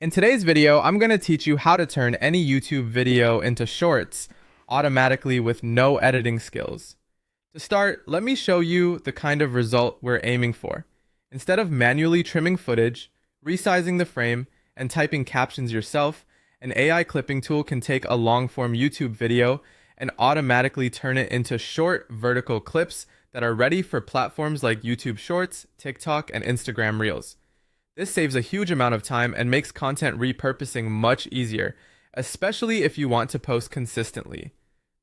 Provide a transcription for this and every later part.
In today's video, I'm going to teach you how to turn any YouTube video into shorts automatically with no editing skills. To start, let me show you the kind of result we're aiming for. Instead of manually trimming footage, resizing the frame, and typing captions yourself, an AI clipping tool can take a long-form YouTube video and automatically turn it into short vertical clips that are ready for platforms like YouTube Shorts, TikTok, and Instagram Reels. This saves a huge amount of time and makes content repurposing much easier, especially if you want to post consistently.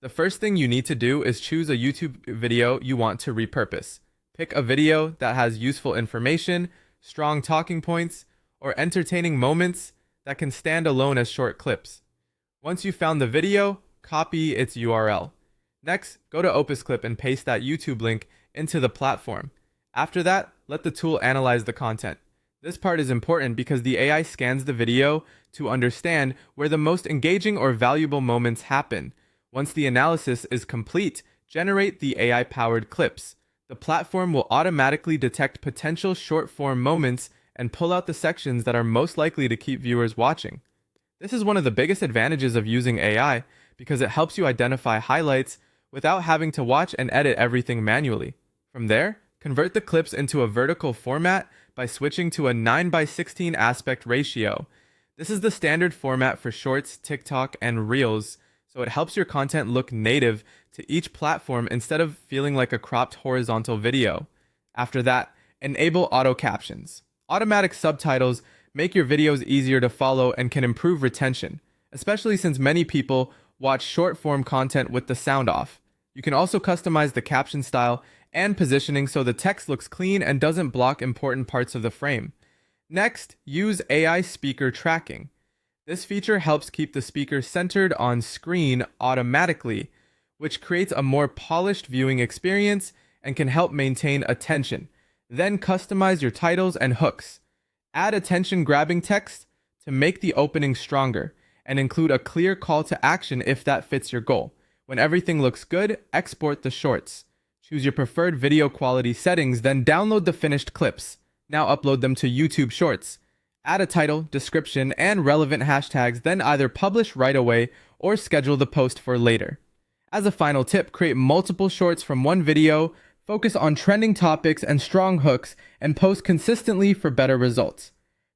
The first thing you need to do is choose a YouTube video you want to repurpose. Pick a video that has useful information, strong talking points, or entertaining moments that can stand alone as short clips. Once you've found the video, copy its URL. Next, go to Opus Clip and paste that YouTube link into the platform. After that, let the tool analyze the content. This part is important because the AI scans the video to understand where the most engaging or valuable moments happen. Once the analysis is complete, generate the AI-powered clips. The platform will automatically detect potential short-form moments and pull out the sections that are most likely to keep viewers watching. This is one of the biggest advantages of using AI because it helps you identify highlights without having to watch and edit everything manually. From there, convert the clips into a vertical format by switching to a 9:16 aspect ratio. This is the standard format for Shorts, TikTok, and Reels, so it helps your content look native to each platform instead of feeling like a cropped horizontal video. After that, enable auto captions. Automatic subtitles make your videos easier to follow and can improve retention, especially since many people watch short-form content with the sound off. You can also customize the caption style and positioning so the text looks clean and doesn't block important parts of the frame. Next, use AI speaker tracking. This feature helps keep the speaker centered on screen automatically, which creates a more polished viewing experience and can help maintain attention. Then customize your titles and hooks. Add attention-grabbing text to make the opening stronger, and include a clear call to action if that fits your goal. When everything looks good, export the shorts. Choose your preferred video quality settings, then download the finished clips. Now upload them to YouTube Shorts. Add a title, description, and relevant hashtags, then either publish right away or schedule the post for later. As a final tip, create multiple shorts from one video, focus on trending topics and strong hooks, and post consistently for better results.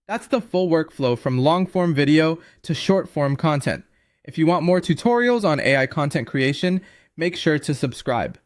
That's the full workflow from long-form video to short-form content. If you want more tutorials on AI content creation, make sure to subscribe.